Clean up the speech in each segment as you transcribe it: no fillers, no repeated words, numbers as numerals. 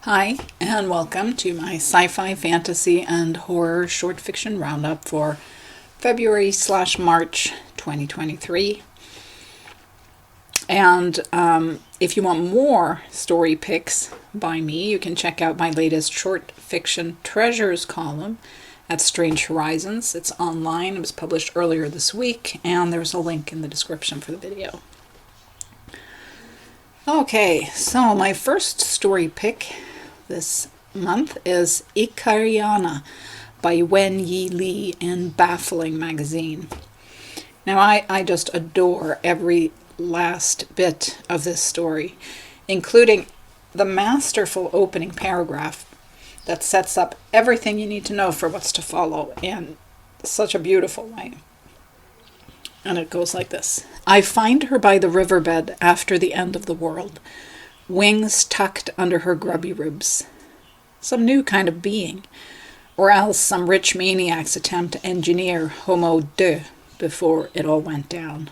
Hi, and welcome to my sci-fi, fantasy, and horror short fiction roundup for February/March 2023. And if you want more story picks by me, you can check out my latest short fiction treasures column at Strange Horizons. It's online. It was published earlier this week, and there's a link in the description for the video. Okay, so my first story pick this month is Ikariana by Wen Yi Lee in Baffling magazine. Now, I just adore every last bit of this story, including the masterful opening paragraph that sets up everything you need to know for what's to follow in such a beautiful way. And it goes like this. I find her by the riverbed after the end of the world, wings tucked under her grubby ribs. Some new kind of being, or else some rich maniac's attempt to engineer Homo 2 before it all went down.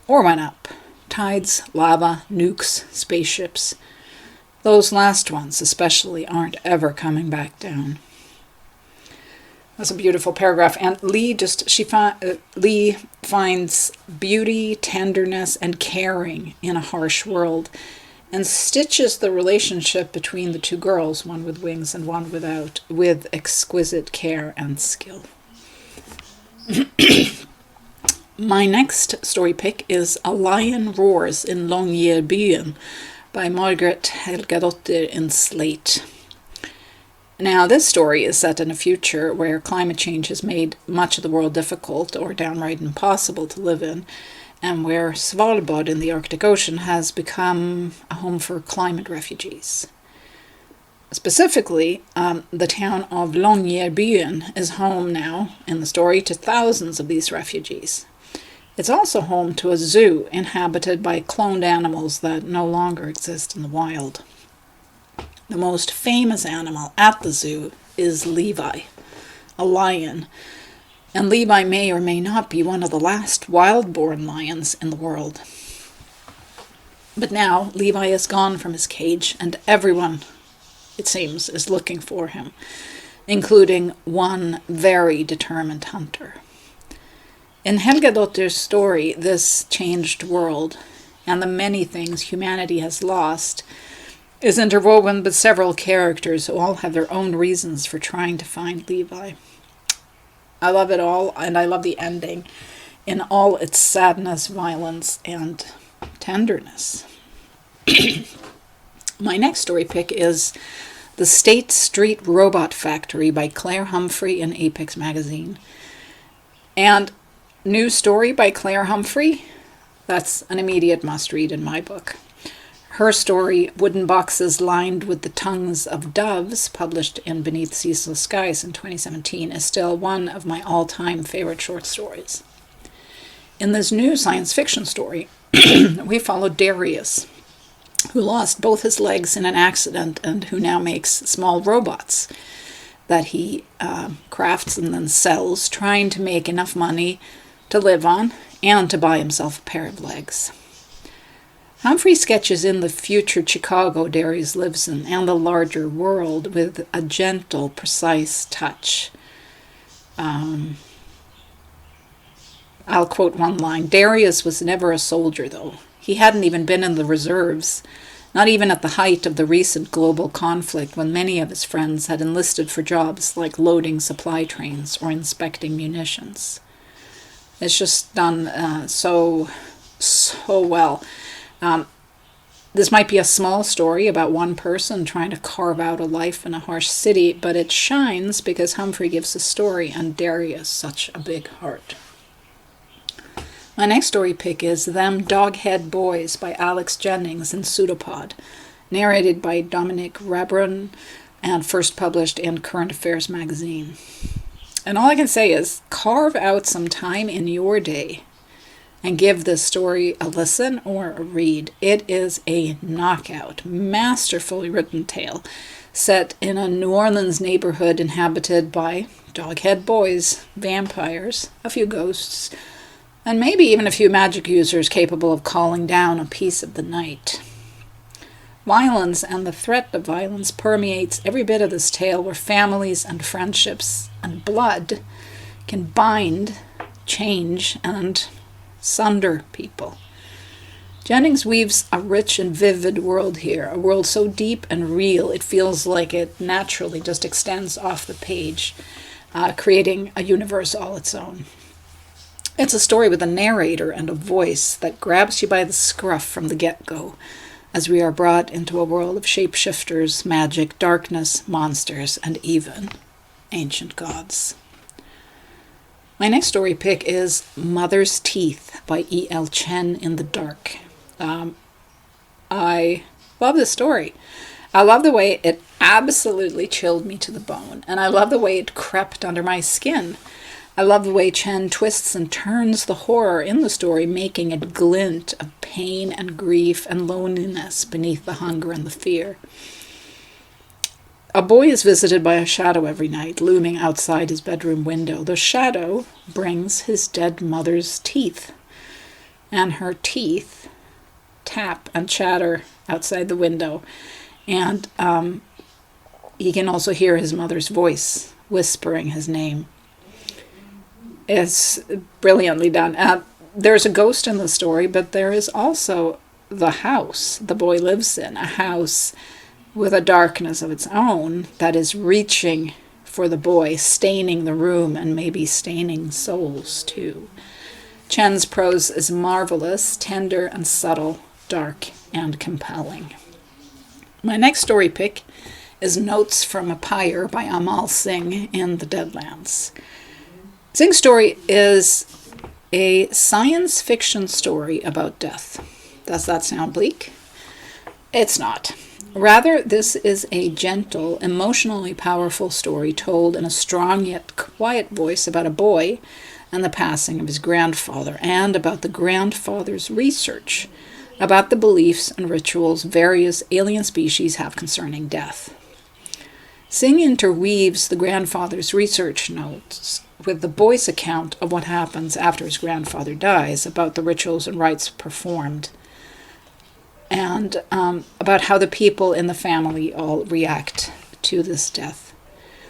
Or went up. Tides, lava, nukes, spaceships. Those last ones especially aren't ever coming back down. That's a beautiful paragraph, and Lee finds beauty, tenderness, and caring in a harsh world, and stitches the relationship between the two girls, one with wings and one without, with exquisite care and skill. My next story pick is A Lion Roars in Longyearbyen by Margaret Helgadottir in Slate. Now, this story is set in a future where climate change has made much of the world difficult or downright impossible to live in, and where Svalbard in the Arctic Ocean has become a home for climate refugees. Specifically, the town of Longyearbyen is home now, in the story, to thousands of these refugees. It's also home to a zoo inhabited by cloned animals that no longer exist in the wild. The most famous animal at the zoo is Levi, a lion, and Levi may or may not be one of the last wild-born lions in the world. But now Levi is gone from his cage, and everyone, it seems, is looking for him, including one very determined hunter. In Helgadottir's story, this changed world, and the many things humanity has lost, is interwoven with several characters who all have their own reasons for trying to find Levi. I love it all, and I love the ending in all its sadness, violence, and tenderness. My next story pick is The State Street Robot Factory by Claire Humphrey in Apex magazine. And new story by Claire Humphrey, that's an immediate must-read in my book. Her story, Wooden Boxes Lined with the Tongues of Doves, published in Beneath Ceaseless Skies in 2017, is still one of my all-time favorite short stories. In this new science fiction story, we follow Darius, who lost both his legs in an accident and who now makes small robots that he crafts and then sells, trying to make enough money to live on and to buy himself a pair of legs. Humphrey sketches in the future Chicago Darius lives in and the larger world with a gentle, precise touch. I'll quote one line. Darius was never a soldier, though. He hadn't even been in the reserves, not even at the height of the recent global conflict when many of his friends had enlisted for jobs like loading supply trains or inspecting munitions. It's just done so well. This might be a small story about one person trying to carve out a life in a harsh city, but it shines because Humphrey gives the story and Darius such a big heart. My next story pick is Them Doghead Boys by Alex Jennings in Pseudopod, narrated by Dominic Rabron and first published in Current Affairs magazine. And all I can say is carve out some time in your day and give this story a listen or a read. It is a knockout, masterfully written tale set in a New Orleans neighborhood inhabited by doghead boys, vampires, a few ghosts, and maybe even a few magic users capable of calling down a piece of the night. Violence and the threat of violence permeates every bit of this tale, where families and friendships and blood can bind, change, and sunder people. Jennings weaves a rich and vivid world here, a world so deep and real it feels like it naturally just extends off the page, creating a universe all its own. It's a story with a narrator and a voice that grabs you by the scruff from the get-go, as we are brought into a world of shapeshifters, magic, darkness, monsters, and even ancient gods. My next story pick is Mother's Teeth by E.L. Chen in the Dark. I love this story. I love the way it absolutely chilled me to the bone, and I love the way it crept under my skin. I love the way Chen twists and turns the horror in the story, making it glint of pain and grief and loneliness beneath the hunger and the fear. A boy is visited by a shadow every night, looming outside his bedroom window. The shadow brings his dead mother's teeth, and her teeth tap and chatter outside the window. And he can also hear his mother's voice whispering his name. It's brilliantly done. There's a ghost in the story, but there is also the house the boy lives in, a house with a darkness of its own that is reaching for the boy, staining the room and maybe staining souls too. Chen's prose is marvelous, tender and subtle, dark and compelling. My next story pick is Notes from a Pyre by Amal Singh in the Deadlands. Singh's story is a science fiction story about death. Does that sound bleak? It's not. Rather, this is a gentle, emotionally powerful story told in a strong yet quiet voice about a boy and the passing of his grandfather, and about the grandfather's research about the beliefs and rituals various alien species have concerning death. Singh interweaves the grandfather's research notes with the boy's account of what happens after his grandfather dies, about the rituals and rites performed, and about how the people in the family all react to this death.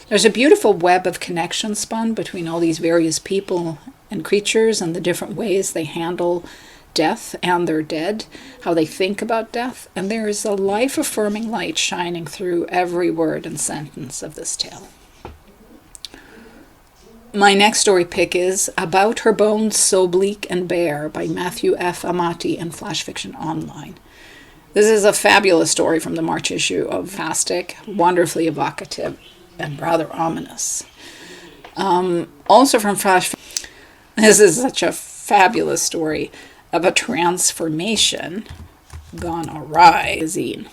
There's a beautiful web of connection spun between all these various people and creatures and the different ways they handle death and their dead, how they think about death, and there is a life-affirming light shining through every word and sentence of this tale. My next story pick is About Her Bones So Bleak and Bare by Matthew F. Amati and Flash Fiction Online. This is a fabulous story from the March issue of Fantastic, wonderfully evocative and rather ominous. Also from Flash Fiction, this is such a fabulous story of a transformation gone awry magazine.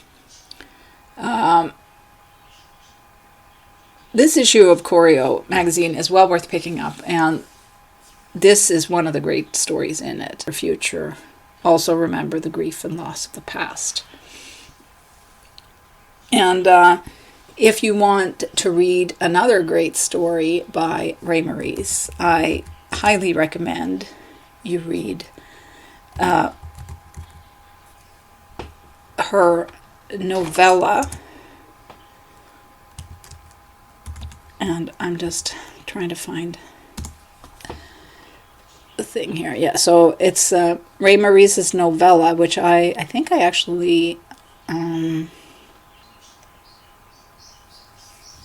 This issue of Choreo magazine is well worth picking up, and this is one of the great stories in it. For future, also remember the grief and loss of the past. And if you want to read another great story by Ray Maurice, I highly recommend you read her novella, and I'm just trying to find the thing here. Yeah, so it's Ray Maurice's novella, which I think I actually,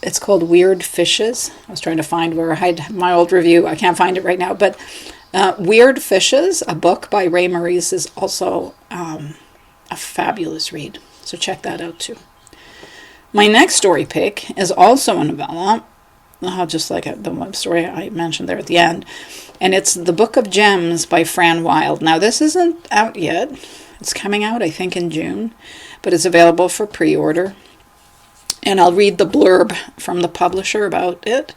it's called Weird Fishes. I was trying to find where I had my old review. I can't find it right now, but Weird Fishes, a book by Ray Maurice, is also a fabulous read. So check that out too. My next story pick is also a novella, just like the web story I mentioned there at the end. And it's The Book of Gems by Fran Wilde. Now, this isn't out yet. It's coming out, I think, in June. But it's available for pre-order. And I'll read the blurb from the publisher about it.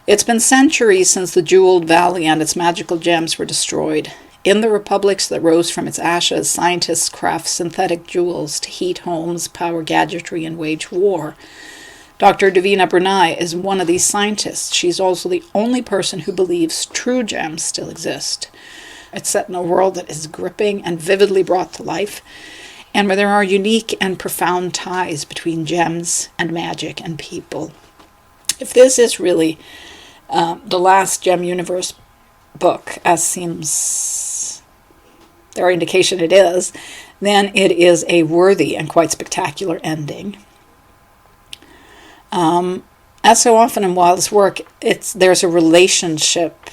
It's been centuries since the jeweled valley and its magical gems were destroyed. In the republics that rose from its ashes, scientists craft synthetic jewels to heat homes, power gadgetry, and wage war. Dr. Davina Bernay is one of these scientists. She's also the only person who believes true gems still exist. It's set in a world that is gripping and vividly brought to life. and where there are unique and profound ties between gems and magic and people. If this is really the last Gem Universe book, as seems their indication it is, then it is a worthy and quite spectacular ending. As so often in Wilde's work, there's a relationship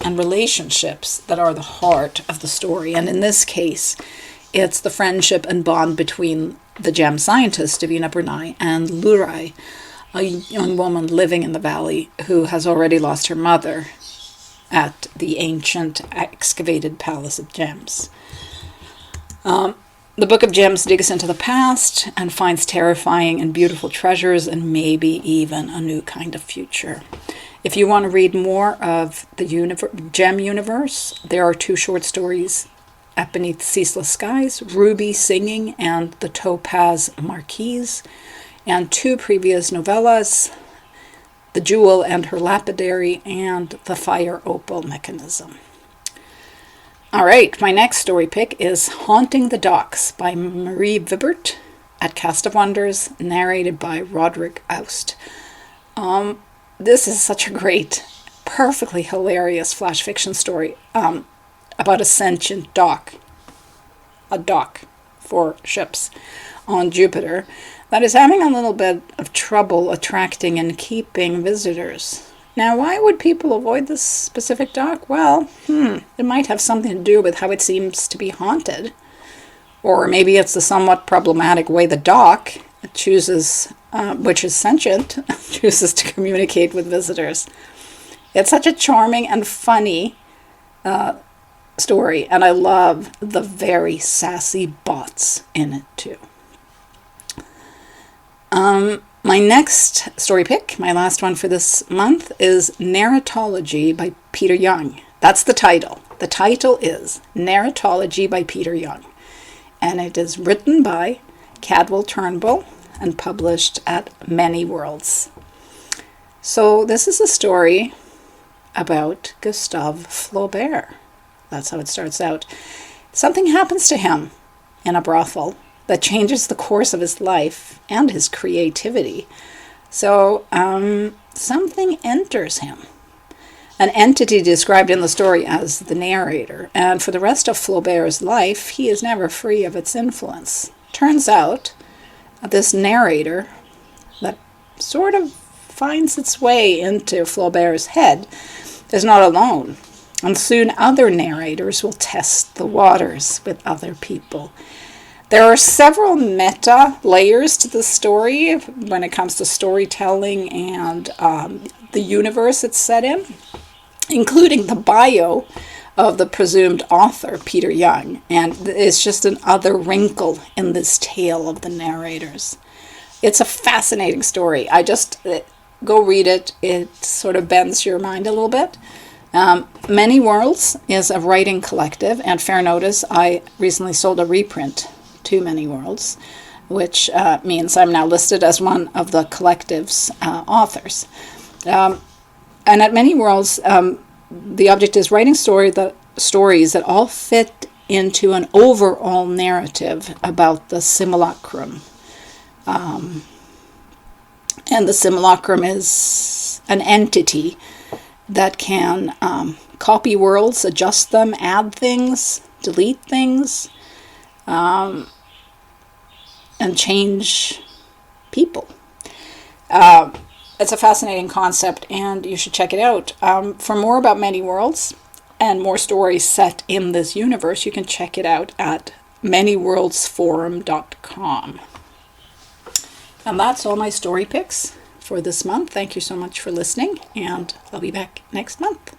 and relationships that are the heart of the story. And in this case, it's the friendship and bond between the gem scientist, Davina Bernay, and Lurai, a young woman living in the valley who has already lost her mother at the ancient excavated Palace of Gems. The Book of Gems digs into the past and finds terrifying and beautiful treasures and maybe even a new kind of future. If you want to read more of the Gem universe, there are 2 short stories at Beneath Ceaseless Skies, Ruby Singing and the Topaz Marquise, and 2 previous novellas, The Jewel and Her Lapidary and The Fire Opal Mechanism. All right, my next story pick is Haunting the Docks by Marie Vibert at Cast of Wonders, narrated by Roderick Oust. This is such a great, perfectly hilarious flash fiction story about a sentient dock, a dock for ships on Jupiter, that is having a little bit of trouble attracting and keeping visitors. Now, why would people avoid this specific dock? Well, it might have something to do with how it seems to be haunted. Or maybe it's the somewhat problematic way the dock chooses, which is sentient, chooses to communicate with visitors. It's such a charming and funny story, and I love the very sassy bots in it too. My next story pick, my last one for this month, is Narratology by Peter Young. That's the title. The title is Narratology by Peter Young, and it is written by Cadwell Turnbull and published at Many Worlds. So this is a story about Gustave Flaubert. That's how it starts out. Something happens to him in a brothel that changes the course of his life and his creativity. So something enters him. An entity described in the story as the narrator. And for the rest of Flaubert's life, he is never free of its influence. Turns out, this narrator that sort of finds its way into Flaubert's head is not alone. And soon other narrators will test the waters with other people. There are several meta layers to the story when it comes to storytelling and the universe it's set in, including the bio of the presumed author, Peter Young. And it's just another wrinkle in this tale of the narrators. It's a fascinating story. Go read it. It sort of bends your mind a little bit. Many Worlds is a writing collective, and fair notice, I recently sold a reprint to Many Worlds, which means I'm now listed as one of the collective's authors. And at Many Worlds, the object is writing stories that all fit into an overall narrative about the simulacrum. And the simulacrum is an entity that can copy worlds, adjust them, add things, delete things, and change people. It's a fascinating concept, and you should check it out. For more about Many Worlds and more stories set in this universe, you can check it out at manyworldsforum.com. And that's all my story picks for this month. Thank you so much for listening, and I'll be back next month.